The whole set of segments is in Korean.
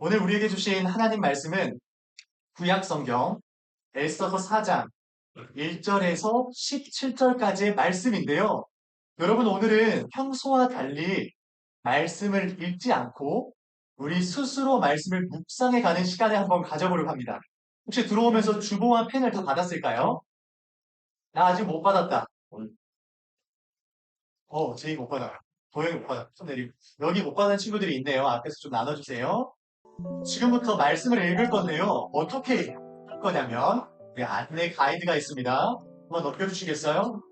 오늘 우리에게 주신 하나님 말씀은 구약 성경 에스더서 4장 1절에서 17절까지의 말씀인데요. 여러분 오늘은 평소와 달리 말씀을 읽지 않고 우리 스스로 말씀을 묵상해 가는 시간을 한번 가져보려고 합니다. 혹시 들어오면서 주보와 펜을 다 받았을까요? 나 아직 못 받았다. 제이 못 받아요. 도영이 못 받아. 손 내리고. 여기 못 받은 친구들이 있네요. 앞에서 좀 나눠주세요. 지금부터 말씀을 읽을 건데요. 어떻게 할 거냐면 안내 가이드가 있습니다. 한번 넘겨주시겠어요?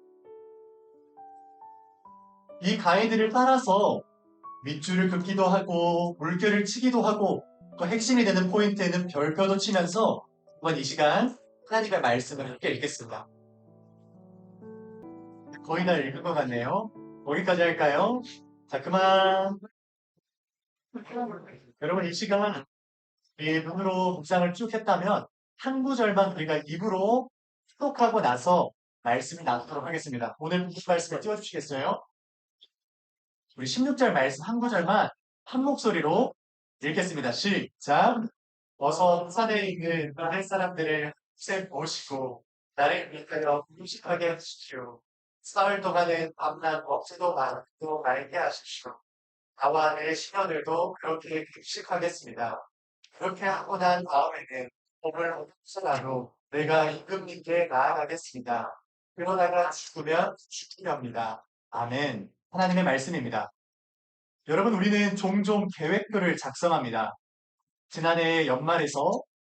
이 가이드를 따라서 밑줄을 긋기도 하고 물결을 치기도 하고 또 핵심이 되는 포인트에는 별표도 치면서 한번 이 시간 하나님의 말씀을 함께 읽겠습니다. 거의 다 읽은 것 같네요. 거기까지 할까요? 자, 그만. 여러분 이 시간 이 눈으로 묵상을 쭉 했다면 한 구절만 우리가 입으로 흡독하고 나서 말씀을 나누도록 하겠습니다. 오늘 무슨 말씀을 띄워주시겠어요? 우리 16절 말씀 한 구절만 한 목소리로 읽겠습니다. 시작! 어서 산에 있는 할 사람들을 모시고 나를 위하여 금식하게 하십시오. 사흘 동안은 밤낮 없이도 말도 말게 하십시오. 나와 내 시녀들도 그렇게 금식하겠습니다. 그렇게 하고 난 다음에는 몸을 없애라로 내가 임금님께 나아가겠습니다. 그러다가 죽으면 죽으렵니다. 아멘. 하나님의 말씀입니다. 여러분, 우리는 종종 계획표를 작성합니다. 지난해 연말에서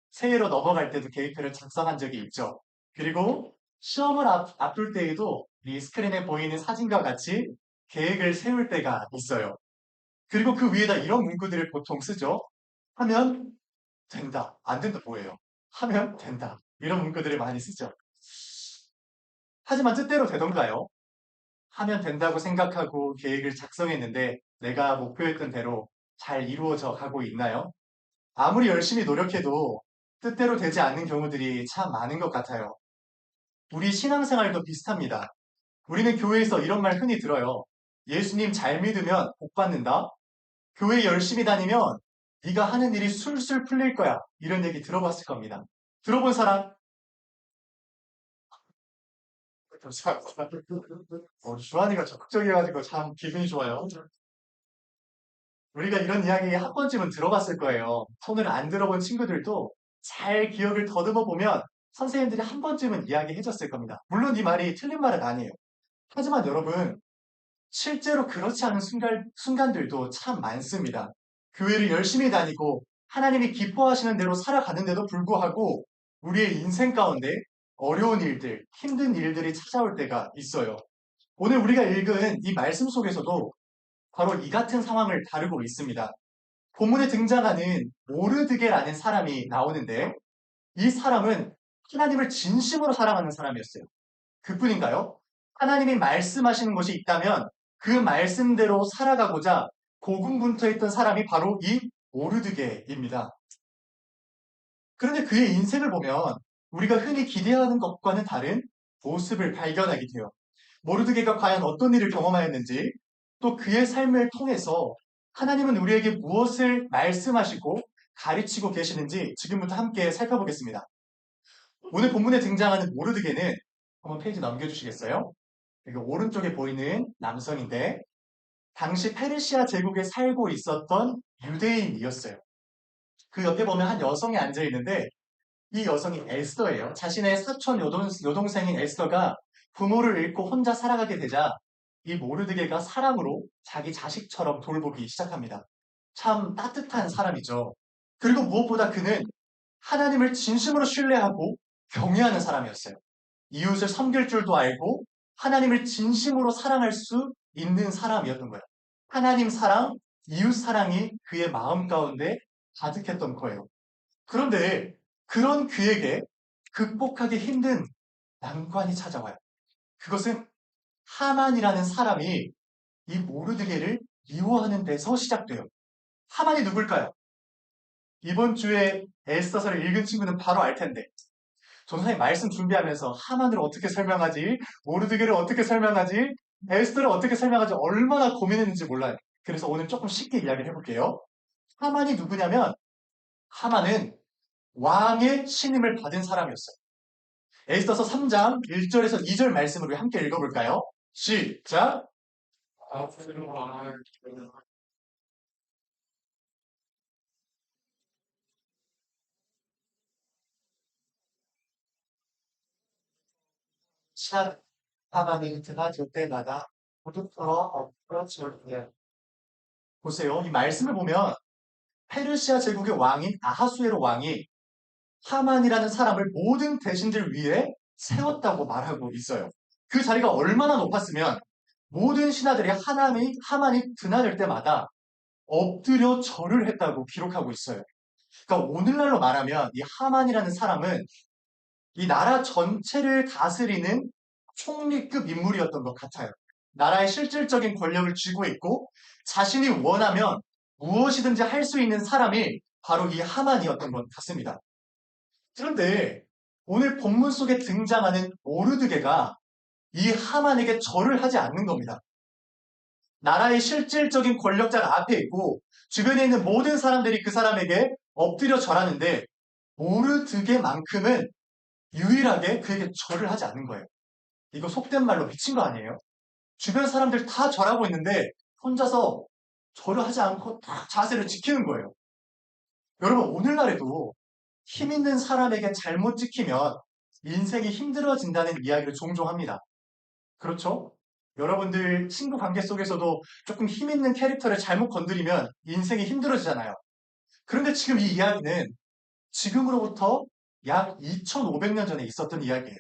새해로 넘어갈 때도 계획표를 작성한 적이 있죠. 그리고 시험을 앞둘 때에도 이 스크린에 보이는 사진과 같이 계획을 세울 때가 있어요. 그리고 그 위에다 이런 문구들을 보통 쓰죠. 하면 된다. 안 된다 뭐예요? 하면 된다. 이런 문구들을 많이 쓰죠. 하지만 뜻대로 되던가요? 하면 된다고 생각하고 계획을 작성했는데 내가 목표했던 대로 잘 이루어져 가고 있나요? 아무리 열심히 노력해도 뜻대로 되지 않는 경우들이 참 많은 것 같아요. 우리 신앙생활도 비슷합니다. 우리는 교회에서 이런 말 흔히 들어요. 예수님 잘 믿으면 복 받는다. 교회 열심히 다니면 네가 하는 일이 술술 풀릴 거야. 이런 얘기 들어봤을 겁니다. 들어본 사람? 감사합니다. 주한이가 적극적이어가지고 참 기분이 좋아요. 우리가 이런 이야기 한 번쯤은 들어봤을 거예요. 손을 안 들어본 친구들도 잘 기억을 더듬어 보면 선생님들이 한 번쯤은 이야기해 줬을 겁니다. 물론 이 말이 틀린 말은 아니에요. 하지만 여러분, 실제로 그렇지 않은 순간들도 참 많습니다. 교회를 열심히 다니고 하나님이 기뻐하시는 대로 살아가는데도 불구하고 우리의 인생 가운데 어려운 일들, 힘든 일들이 찾아올 때가 있어요. 오늘 우리가 읽은 이 말씀 속에서도 바로 이 같은 상황을 다루고 있습니다. 본문에 등장하는 모르드게라는 사람이 나오는데 이 사람은 하나님을 진심으로 사랑하는 사람이었어요. 그뿐인가요? 하나님이 말씀하시는 것이 있다면 그 말씀대로 살아가고자 고군분투했던 사람이 바로 이 모르드게입니다. 그런데 그의 인생을 보면 우리가 흔히 기대하는 것과는 다른 모습을 발견하게 돼요. 모르드게가 과연 어떤 일을 경험하였는지 또 그의 삶을 통해서 하나님은 우리에게 무엇을 말씀하시고 가르치고 계시는지 지금부터 함께 살펴보겠습니다. 오늘 본문에 등장하는 모르드게는 한번 페이지 넘겨주시겠어요? 여기 오른쪽에 보이는 남성인데 당시 페르시아 제국에 살고 있었던 유대인이었어요. 그 옆에 보면 한 여성이 앉아 있는데 이 여성이 에스더예요. 자신의 사촌 여동생인 에스더가 부모를 잃고 혼자 살아가게 되자 이 모르드게가 사랑으로 자기 자식처럼 돌보기 시작합니다. 참 따뜻한 사람이죠. 그리고 무엇보다 그는 하나님을 진심으로 신뢰하고 경외하는 사람이었어요. 이웃을 섬길 줄도 알고 하나님을 진심으로 사랑할 수 있는 사람이었던 거예요. 하나님 사랑, 이웃 사랑이 그의 마음 가운데 가득했던 거예요. 그런데 그런 그에게 극복하기 힘든 난관이 찾아와요. 그것은 하만이라는 사람이 이 모르드게를 미워하는 데서 시작돼요. 하만이 누굴까요? 이번 주에 에스더서를 읽은 친구는 바로 알 텐데 전사님 말씀 준비하면서 하만을 어떻게 설명하지? 모르드게를 어떻게 설명하지? 에스더를 어떻게 설명하지? 얼마나 고민했는지 몰라요. 그래서 오늘 조금 쉽게 이야기를 해볼게요. 하만이 누구냐면 하만은 왕의 신임을 받은 사람이었어요. 에스더서 3장 1절에서 2절 말씀을 우리 함께 읽어볼까요? 시작! 시작! 하만이 드나들 때마다 무릎 꿇어 엎드려 보세요. 이 말씀을 보면 페르시아 제국의 왕인 아하수에로 왕이 하만이라는 사람을 모든 대신들 위에 세웠다고 말하고 있어요. 그 자리가 얼마나 높았으면 모든 신하들이 하만이 드나들 때마다 엎드려 절을 했다고 기록하고 있어요. 그러니까 오늘날로 말하면 이 하만이라는 사람은 이 나라 전체를 다스리는 총리급 인물이었던 것 같아요. 나라의 실질적인 권력을 쥐고 있고 자신이 원하면 무엇이든지 할 수 있는 사람이 바로 이 하만이었던 것 같습니다. 그런데 오늘 본문 속에 등장하는 모르드게가 이 하만에게 절을 하지 않는 겁니다. 나라의 실질적인 권력자가 앞에 있고 주변에 있는 모든 사람들이 그 사람에게 엎드려 절하는데 모르드게만큼은 유일하게 그에게 절을 하지 않는 거예요. 이거 속된 말로 미친 거 아니에요? 주변 사람들 다 절하고 있는데 혼자서 절을 하지 않고 딱 자세를 지키는 거예요. 여러분 오늘날에도 힘 있는 사람에게 잘못 지키면 인생이 힘들어진다는 이야기를 종종 합니다. 그렇죠? 여러분들 친구 관계 속에서도 조금 힘 있는 캐릭터를 잘못 건드리면 인생이 힘들어지잖아요. 그런데 지금 이 이야기는 지금으로부터 약 2500년 전에 있었던 이야기예요.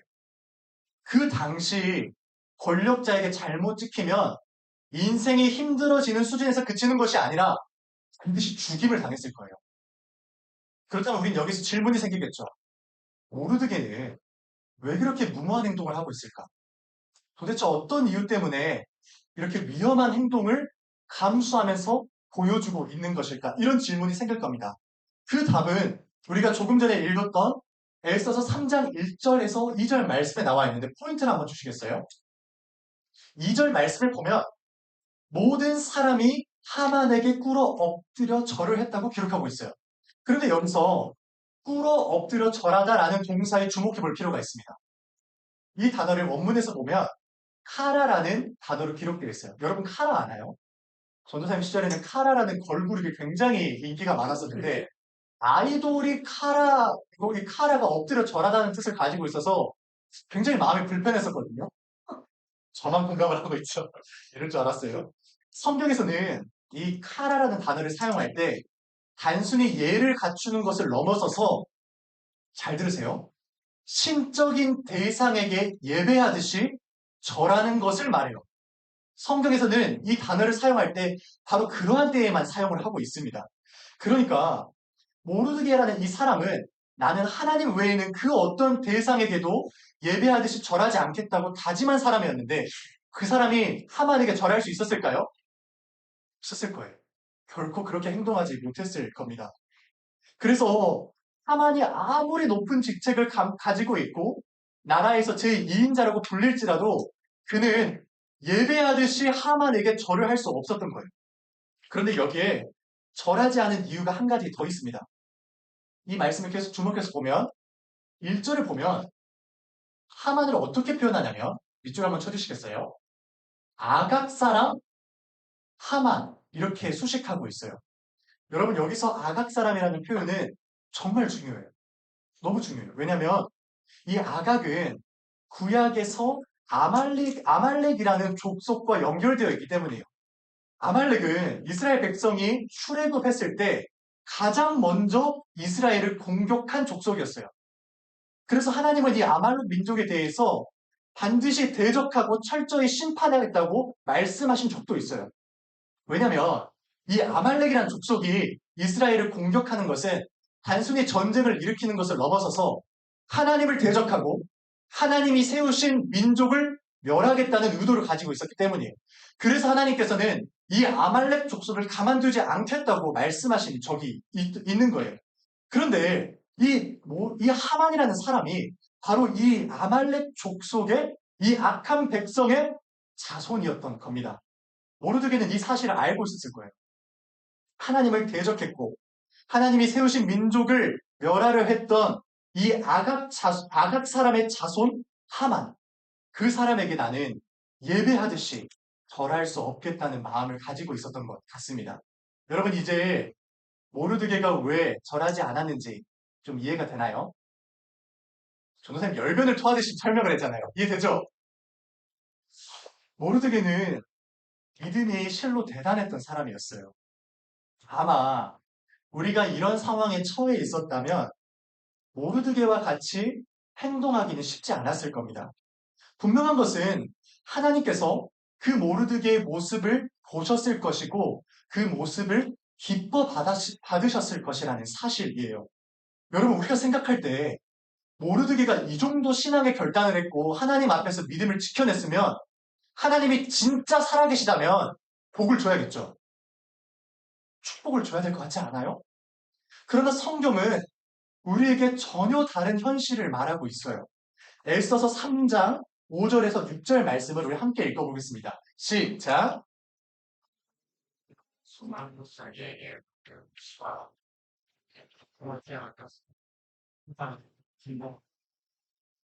그 당시 권력자에게 잘못 지키면 인생이 힘들어지는 수준에서 그치는 것이 아니라 반드시 죽임을 당했을 거예요. 그렇다면 우린 여기서 질문이 생기겠죠. 모르드게는 왜 그렇게 무모한 행동을 하고 있을까? 도대체 어떤 이유 때문에 이렇게 위험한 행동을 감수하면서 보여주고 있는 것일까? 이런 질문이 생길 겁니다. 그 답은 우리가 조금 전에 읽었던 에스더서 3장 1절에서 2절 말씀에 나와 있는데 포인트를 한번 주시겠어요? 2절 말씀을 보면 모든 사람이 하만에게 꿇어 엎드려 절을 했다고 기록하고 있어요. 그런데 여기서 꿇어 엎드려 절하다라는 동사에 주목해 볼 필요가 있습니다. 이 단어를 원문에서 보면 카라라는 단어로 기록되어 있어요. 여러분 카라 아나요? 전도사님 시절에는 카라라는 걸그룹이 굉장히 인기가 많았었는데 아이돌이 이 카라가 엎드려 절하다는 뜻을 가지고 있어서 굉장히 마음이 불편했었거든요. 저만 공감을 하고 있죠. 이럴 줄 알았어요. 성경에서는 이 카라라는 단어를 사용할 때 단순히 예를 갖추는 것을 넘어서서 잘 들으세요. 신적인 대상에게 예배하듯이 절하는 것을 말해요. 성경에서는 이 단어를 사용할 때 바로 그러한 때에만 사용을 하고 있습니다. 그러니까 모르드게라는 이 사람은 나는 하나님 외에는 그 어떤 대상에게도 예배하듯이 절하지 않겠다고 다짐한 사람이었는데 그 사람이 하만에게 절할 수 있었을까요? 없었을 거예요. 결코 그렇게 행동하지 못했을 겁니다. 그래서 하만이 아무리 높은 직책을 가지고 있고 나라에서 제2인자라고 불릴지라도 그는 예배하듯이 하만에게 절을 할 수 없었던 거예요. 그런데 여기에 절하지 않은 이유가 한 가지 더 있습니다. 이 말씀을 계속 주목해서 보면 1절을 보면 하만을 어떻게 표현하냐면 밑줄 한번 쳐주시겠어요? 아각사람 하만 이렇게 수식하고 있어요. 여러분 여기서 아각사람이라는 표현은 정말 중요해요. 너무 중요해요. 왜냐하면 이 아각은 구약에서 아말렉이라는 족속과 연결되어 있기 때문이에요. 아말렉은 이스라엘 백성이 출애굽했을 때 가장 먼저 이스라엘을 공격한 족속이었어요. 그래서 하나님은 이 아말렉 민족에 대해서 반드시 대적하고 철저히 심판하겠다고 말씀하신 적도 있어요. 왜냐하면 이 아말렉이라는 족속이 이스라엘을 공격하는 것은 단순히 전쟁을 일으키는 것을 넘어서서 하나님을 대적하고 하나님이 세우신 민족을 멸하겠다는 의도를 가지고 있었기 때문이에요. 그래서 하나님께서는 이 아말렉 족속을 가만두지 않겠다고 말씀하신 적이 있는 거예요. 그런데 이 하만이라는 사람이 바로 이 아말렉 족속의 이 악한 백성의 자손이었던 겁니다. 모르드게는 이 사실을 알고 있었을 거예요. 하나님을 대적했고 하나님이 세우신 민족을 멸하려 했던 이 아각 사람의 자손 하만, 그 사람에게 나는 예배하듯이 절할 수 없겠다는 마음을 가지고 있었던 것 같습니다. 여러분 이제 모르드게가 왜 절하지 않았는지 좀 이해가 되나요? 전도사님 열변을 토하듯이 설명을 했잖아요. 이해되죠? 모르드게는 믿음이 실로 대단했던 사람이었어요. 아마 우리가 이런 상황에 처해 있었다면 모르드게와 같이 행동하기는 쉽지 않았을 겁니다. 분명한 것은 하나님께서 그 모르드게의 모습을 보셨을 것이고 그 모습을 기뻐 받으셨을 것이라는 사실이에요. 여러분 우리가 생각할 때 모르드게가 이 정도 신앙의 결단을 했고 하나님 앞에서 믿음을 지켜냈으면 하나님이 진짜 살아계시다면 복을 줘야겠죠. 축복을 줘야 될 것 같지 않아요? 그러나 성경은 우리에게 전혀 다른 현실을 말하고 있어요. 에스더서 3장 5절에서 6절 말씀을 우리 함께 읽어보겠습니다. 시작!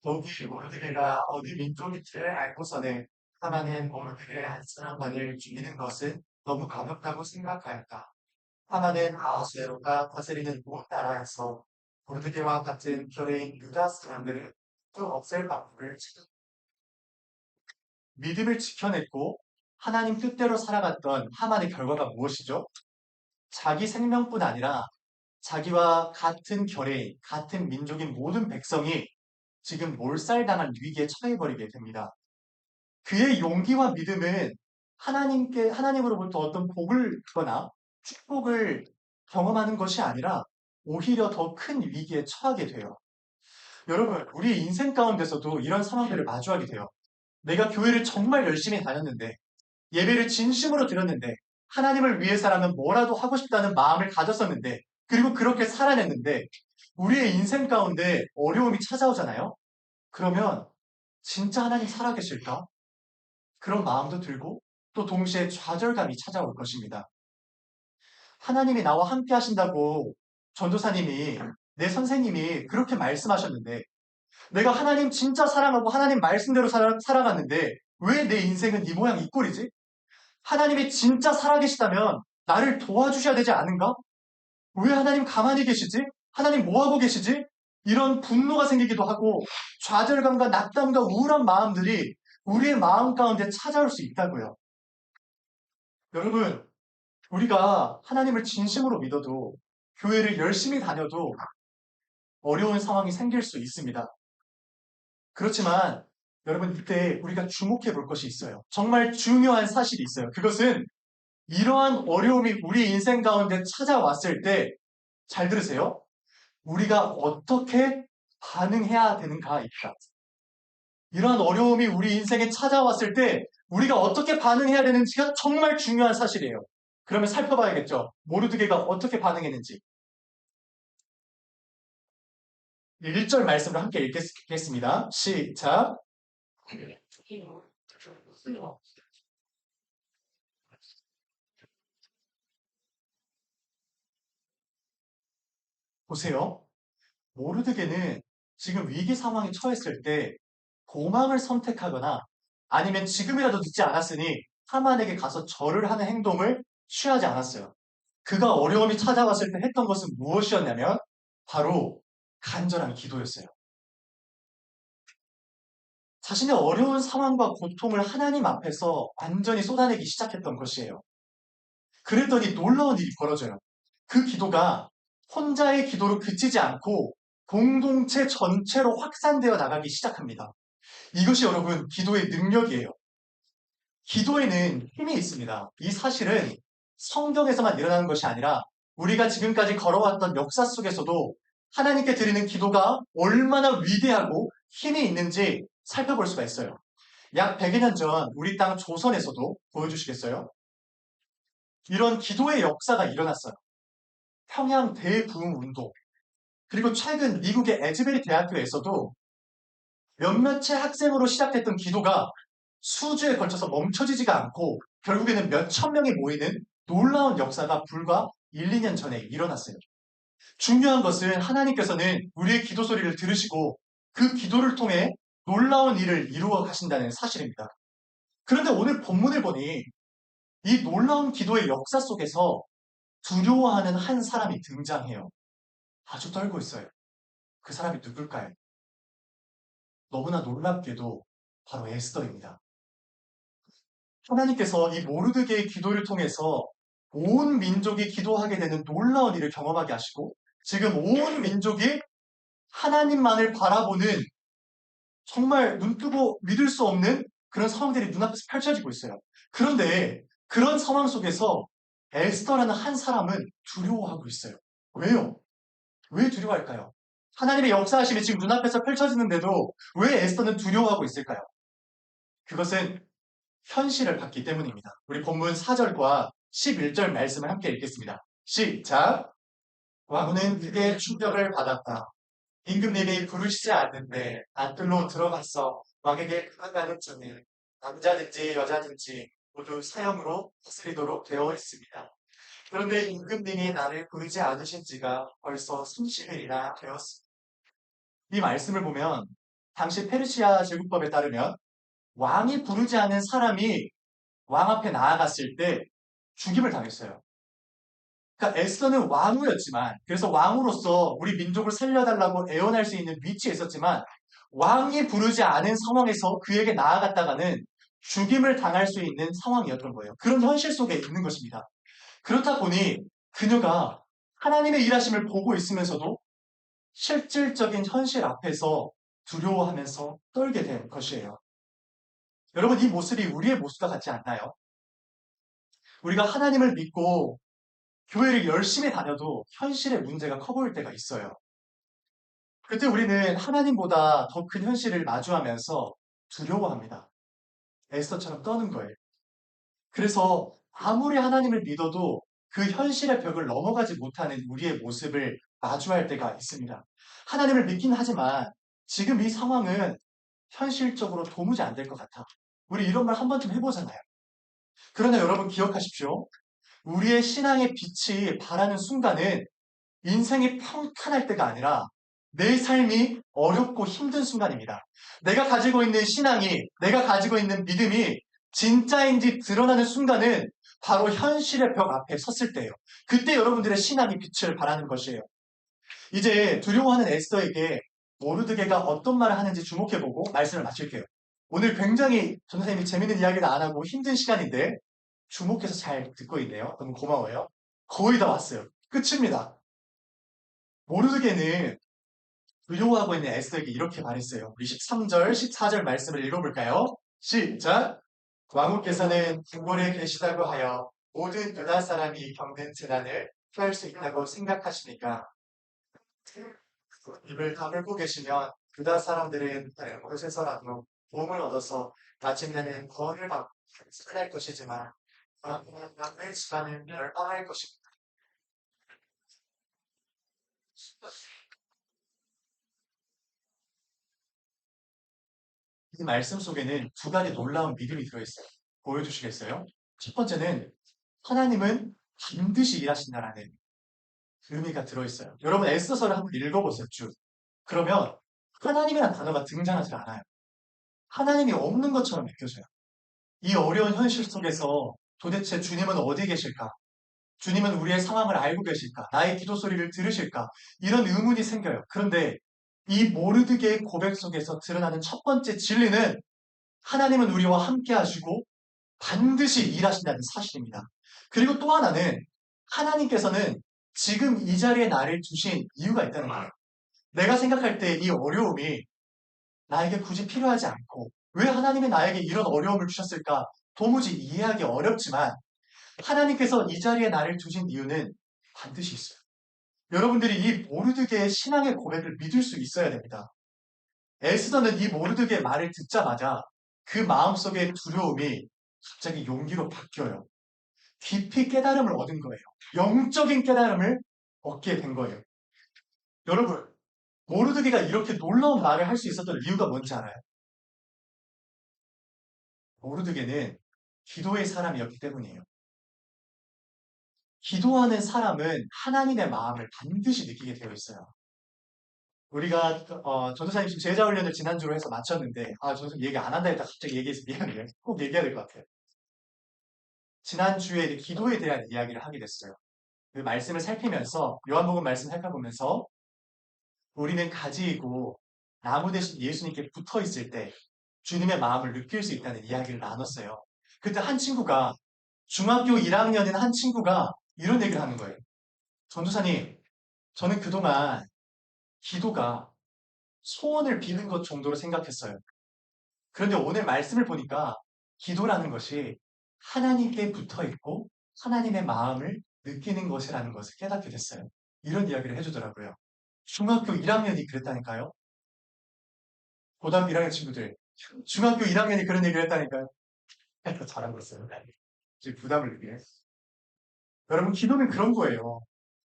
더욱이 모르드게가 어디 민족인지를 알고서는 하만은 모르드게의 한 사람만을 죽이는 것은 너무 가볍다고 생각하였다. 하만은 아하수에로가 다스리는 못 나라에서 모르드게와 같은 결의인 유다 사람들을 또 없앨 방법을 찾았다. 믿음을 지켜냈고 하나님 뜻대로 살아갔던 하만의 결과가 무엇이죠? 자기 생명뿐 아니라 자기와 같은 결의인, 같은 민족인 모든 백성이 지금 몰살당한 위기에 처해버리게 됩니다. 그의 용기와 믿음은 하나님으로부터 어떤 복을 주거나 축복을 경험하는 것이 아니라 오히려 더 큰 위기에 처하게 돼요. 여러분, 우리 인생 가운데서도 이런 상황들을 마주하게 돼요. 내가 교회를 정말 열심히 다녔는데, 예배를 진심으로 드렸는데, 하나님을 위해서라면 뭐라도 하고 싶다는 마음을 가졌었는데, 그리고 그렇게 살아냈는데, 우리의 인생 가운데 어려움이 찾아오잖아요? 그러면 진짜 하나님 살아계실까? 그런 마음도 들고 또 동시에 좌절감이 찾아올 것입니다. 하나님이 나와 함께 하신다고 전도사님이 내 선생님이 그렇게 말씀하셨는데 내가 하나님 진짜 사랑하고 하나님 말씀대로 살아갔는데 왜 내 인생은 이 모양 이 꼴이지? 하나님이 진짜 살아계시다면 나를 도와주셔야 되지 않은가? 왜 하나님 가만히 계시지? 하나님 뭐하고 계시지? 이런 분노가 생기기도 하고 좌절감과 낙담과 우울한 마음들이 우리의 마음 가운데 찾아올 수 있다고요. 여러분, 우리가 하나님을 진심으로 믿어도 교회를 열심히 다녀도 어려운 상황이 생길 수 있습니다. 그렇지만 여러분 이때 우리가 주목해 볼 것이 있어요. 정말 중요한 사실이 있어요. 그것은 이러한 어려움이 우리 인생 가운데 찾아왔을 때 잘 들으세요. 우리가 어떻게 반응해야 되는가입니다. 이러한 어려움이 우리 인생에 찾아왔을 때 우리가 어떻게 반응해야 되는지가 정말 중요한 사실이에요. 그러면 살펴봐야겠죠. 모르드게가 어떻게 반응했는지. 1절 말씀을 함께 읽겠습니다. 시작. 보세요. 모르드게는 지금 위기 상황에 처했을 때 도망을 선택하거나 아니면 지금이라도 늦지 않았으니 하만에게 가서 절을 하는 행동을 취하지 않았어요. 그가 어려움이 찾아왔을 때 했던 것은 무엇이었냐면 바로 간절한 기도였어요. 자신의 어려운 상황과 고통을 하나님 앞에서 완전히 쏟아내기 시작했던 것이에요. 그랬더니 놀라운 일이 벌어져요. 그 기도가 혼자의 기도로 그치지 않고 공동체 전체로 확산되어 나가기 시작합니다. 이것이 여러분 기도의 능력이에요. 기도에는 힘이 있습니다. 이 사실은 성경에서만 일어나는 것이 아니라 우리가 지금까지 걸어왔던 역사 속에서도 하나님께 드리는 기도가 얼마나 위대하고 힘이 있는지 살펴볼 수가 있어요. 약 100여 년 전 우리 땅 조선에서도 보여주시겠어요? 이런 기도의 역사가 일어났어요. 평양 대부흥 운동, 그리고 최근 미국의 에즈베리 대학교에서도 몇몇의 학생으로 시작됐던 기도가 수주에 걸쳐서 멈춰지지가 않고 결국에는 몇천 명이 모이는 놀라운 역사가 불과 1, 2년 전에 일어났어요. 중요한 것은 하나님께서는 우리의 기도 소리를 들으시고 그 기도를 통해 놀라운 일을 이루어 가신다는 사실입니다. 그런데 오늘 본문을 보니 이 놀라운 기도의 역사 속에서 두려워하는 한 사람이 등장해요. 아주 떨고 있어요. 그 사람이 누굴까요? 너무나 놀랍게도 바로 에스더입니다. 하나님께서 이 모르드게의 기도를 통해서 온 민족이 기도하게 되는 놀라운 일을 경험하게 하시고 지금 온 민족이 하나님만을 바라보는 정말 눈뜨고 믿을 수 없는 그런 상황들이 눈앞에서 펼쳐지고 있어요. 그런데 그런 상황 속에서 에스더라는 한 사람은 두려워하고 있어요. 왜요? 왜 두려워할까요? 하나님의 역사하심이 지금 눈앞에서 펼쳐지는데도 왜 에스더는 두려워하고 있을까요? 그것은 현실을 봤기 때문입니다. 우리 본문 4절과 11절 말씀을 함께 읽겠습니다. 시작! 왕후는 크게 충격을 받았다. 임금님이 부르시지 않는데 안뜰로 들어가서 왕에게 그만가는 중에 남자든지 여자든지 모두 사형으로 다스리도록 되어 있습니다. 그런데 임금님이 나를 부르지 않으신 지가 벌써 30일이나 되었습니다. 이 말씀을 보면 당시 페르시아 제국법에 따르면 왕이 부르지 않은 사람이 왕 앞에 나아갔을 때 죽임을 당했어요. 그러니까 에스더는 왕후였지만, 그래서 왕으로서 우리 민족을 살려달라고 애원할 수 있는 위치에 있었지만, 왕이 부르지 않은 상황에서 그에게 나아갔다가는 죽임을 당할 수 있는 상황이었던 거예요. 그런 현실 속에 있는 것입니다. 그렇다 보니 그녀가 하나님의 일하심을 보고 있으면서도 실질적인 현실 앞에서 두려워하면서 떨게 된 것이에요. 여러분, 이 모습이 우리의 모습과 같지 않나요? 우리가 하나님을 믿고 교회를 열심히 다녀도 현실의 문제가 커 보일 때가 있어요. 그때 우리는 하나님보다 더 큰 현실을 마주하면서 두려워합니다. 에스더처럼 떠는 거예요. 그래서 아무리 하나님을 믿어도 그 현실의 벽을 넘어가지 못하는 우리의 모습을 마주할 때가 있습니다. 하나님을 믿긴 하지만 지금 이 상황은 현실적으로 도무지 안 될 것 같아. 우리 이런 말 한 번쯤 해보잖아요. 그러나 여러분 기억하십시오. 우리의 신앙의 빛이 바라는 순간은 인생이 평탄할 때가 아니라 내 삶이 어렵고 힘든 순간입니다. 내가 가지고 있는 신앙이, 내가 가지고 있는 믿음이 진짜인지 드러나는 순간은 바로 현실의 벽 앞에 섰을 때예요. 그때 여러분들의 신앙이 빛을 발하는 것이에요. 이제 두려워하는 에스더에게 모르드게가 어떤 말을 하는지 주목해보고 말씀을 마칠게요. 오늘 굉장히 전도사님이 재밌는 이야기를 안 하고 힘든 시간인데 주목해서 잘 듣고 있네요. 너무 고마워요. 거의 다 왔어요. 끝입니다. 모르드게는 두려워하고 있는 에스더에게 이렇게 말했어요. 우리 13절, 14절 말씀을 읽어볼까요? 시작! 왕후께서는 궁궐에 계시다고 하여 모든 유다 사람이 겪는 재난을 피할 수 있다고 생각하시니까 입을 다물고 계시면 유다 사람들은 다른 곳에서라도 도움을 얻어서 마침내는 구원을 받고 살아날 것이지만 왕후는 남의 집안을 멸망할 것입니다. 이 말씀 속에는 두 가지 놀라운 믿음이 들어있어요. 보여주시겠어요? 첫 번째는 하나님은 반드시 일하신다라는 의미가 들어있어요. 여러분 에스더서를 한번 읽어보세요. 쭉. 그러면 하나님이라는 단어가 등장하지 않아요. 하나님이 없는 것처럼 느껴져요. 이 어려운 현실 속에서 도대체 주님은 어디 계실까? 주님은 우리의 상황을 알고 계실까? 나의 기도 소리를 들으실까? 이런 의문이 생겨요. 그런데 이 모르드게의 고백 속에서 드러나는 첫 번째 진리는 하나님은 우리와 함께 하시고 반드시 일하신다는 사실입니다. 그리고 또 하나는 하나님께서는 지금 이 자리에 나를 두신 이유가 있다는 거예요. 내가 생각할 때 이 어려움이 나에게 굳이 필요하지 않고 왜 하나님이 나에게 이런 어려움을 주셨을까? 도무지 이해하기 어렵지만 하나님께서 이 자리에 나를 두신 이유는 반드시 있어요. 여러분들이 이 모르드게의 신앙의 고백을 믿을 수 있어야 됩니다. 에스더는 이 모르드게의 말을 듣자마자 그 마음속의 두려움이 갑자기 용기로 바뀌어요. 깊이 깨달음을 얻은 거예요. 영적인 깨달음을 얻게 된 거예요. 여러분, 모르드게가 이렇게 놀라운 말을 할 수 있었던 이유가 뭔지 알아요? 모르드게는 기도의 사람이었기 때문이에요. 기도하는 사람은 하나님의 마음을 반드시 느끼게 되어 있어요. 우리가 전도사님 지금 제자 훈련을 지난주로 해서 마쳤는데 전도사님 얘기 안 한다 했다 갑자기 얘기해서 미안해요. 꼭 얘기해야 될 것 같아요. 지난주에 이제 기도에 대한 이야기를 하게 됐어요. 그 말씀을 살피면서 요한복음 말씀 살펴보면서 우리는 가지이고 나무 대신 예수님께 붙어 있을 때 주님의 마음을 느낄 수 있다는 이야기를 나눴어요. 그때 한 친구가 중학교 1학년인 한 친구가 이런 얘기를 하는 거예요. 전도사님, 저는 그동안 기도가 소원을 비는 것 정도로 생각했어요. 그런데 오늘 말씀을 보니까 기도라는 것이 하나님께 붙어 있고 하나님의 마음을 느끼는 것이라는 것을 깨닫게 됐어요. 이런 이야기를 해주더라고요. 중학교 1학년이 그랬다니까요. 고등학교 1학년 친구들. 중학교 1학년이 그런 얘기를 했다니까요. 더 잘하고 있어요. 지금 부담을 느끼네. 여러분, 기도는 그런 거예요.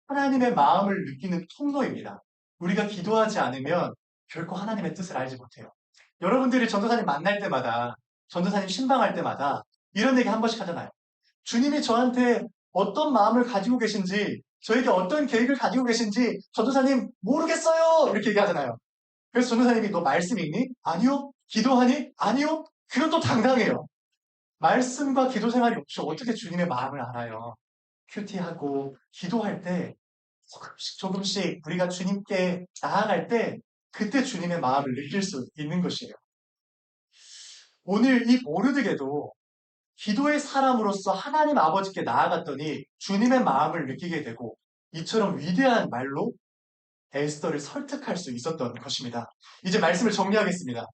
하나님의 마음을 느끼는 통로입니다. 우리가 기도하지 않으면 결코 하나님의 뜻을 알지 못해요. 여러분들이 전도사님 만날 때마다, 전도사님 신방할 때마다 이런 얘기 한 번씩 하잖아요. 주님이 저한테 어떤 마음을 가지고 계신지, 저에게 어떤 계획을 가지고 계신지 전도사님 모르겠어요! 이렇게 얘기하잖아요. 그래서 전도사님이 너 말씀 읽니? 아니요. 기도하니? 아니요. 그건 또 당당해요. 말씀과 기도 생활이 없이 어떻게 주님의 마음을 알아요? 큐티하고 기도할 때 조금씩 조금씩 우리가 주님께 나아갈 때 그때 주님의 마음을 느낄 수 있는 것이에요. 오늘 이 모르드게도 기도의 사람으로서 하나님 아버지께 나아갔더니 주님의 마음을 느끼게 되고 이처럼 위대한 말로 에스더를 설득할 수 있었던 것입니다. 이제 말씀을 정리하겠습니다.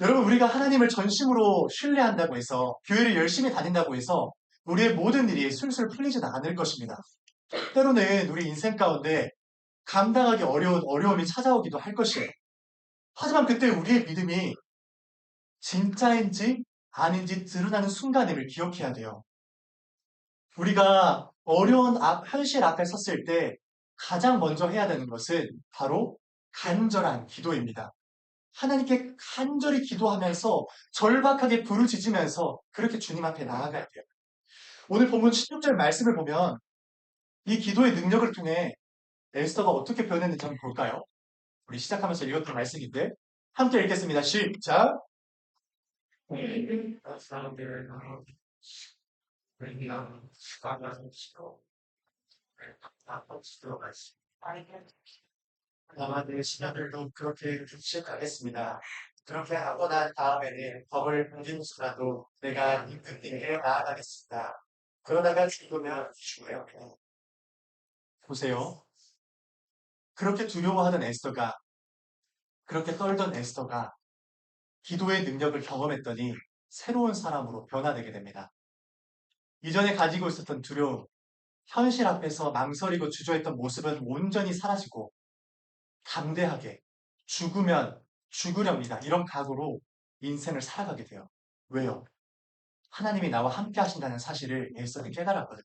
여러분, 우리가 하나님을 전심으로 신뢰한다고 해서 교회를 열심히 다닌다고 해서 우리의 모든 일이 술술 풀리지는 않을 것입니다. 때로는 우리 인생 가운데 감당하기 어려운 어려움이 찾아오기도 할 것이에요. 하지만 그때 우리의 믿음이 진짜인지 아닌지 드러나는 순간임을 기억해야 돼요. 우리가 어려운 현실 앞에 섰을 때 가장 먼저 해야 되는 것은 바로 간절한 기도입니다. 하나님께 간절히 기도하면서 절박하게 부르짖으면서 그렇게 주님 앞에 나아가야 돼요. 오늘 본문 16절 말씀을 보면 이 기도의 능력을 통해 에스더가 어떻게 변했는지 한번 볼까요? 우리 시작하면서 읽었던 말씀인데 함께 읽겠습니다. 시작! 아마 내 시간들도 그렇게 시작하겠습니다. 그렇게 하고 난 다음에는 법을 공지무서라도 내가 임금님께 나아가겠습니다. 그러다가 죽으면 죽어요. 보세요. 그렇게 두려워하던 에스더가, 그렇게 떨던 에스더가 기도의 능력을 경험했더니 새로운 사람으로 변화되게 됩니다. 이전에 가지고 있었던 두려움, 현실 앞에서 망설이고 주저했던 모습은 온전히 사라지고 담대하게 죽으면 죽으렵니다. 이런 각오로 인생을 살아가게 돼요. 왜요? 하나님이 나와 함께 하신다는 사실을 에스더는 깨달았거든요.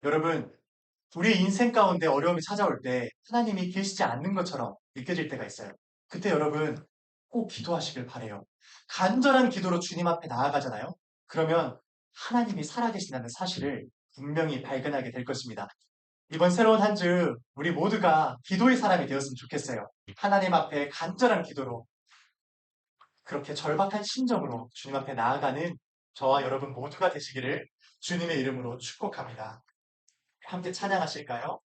여러분, 우리의 인생 가운데 어려움이 찾아올 때 하나님이 계시지 않는 것처럼 느껴질 때가 있어요. 그때 여러분 꼭 기도하시길 바래요. 간절한 기도로 주님 앞에 나아가잖아요. 그러면 하나님이 살아계신다는 사실을 분명히 발견하게 될 것입니다. 이번 새로운 한 주 우리 모두가 기도의 사람이 되었으면 좋겠어요. 하나님 앞에 간절한 기도로 그렇게 절박한 심정으로 주님 앞에 나아가는 저와 여러분 모두가 되시기를 주님의 이름으로 축복합니다. 함께 찬양하실까요?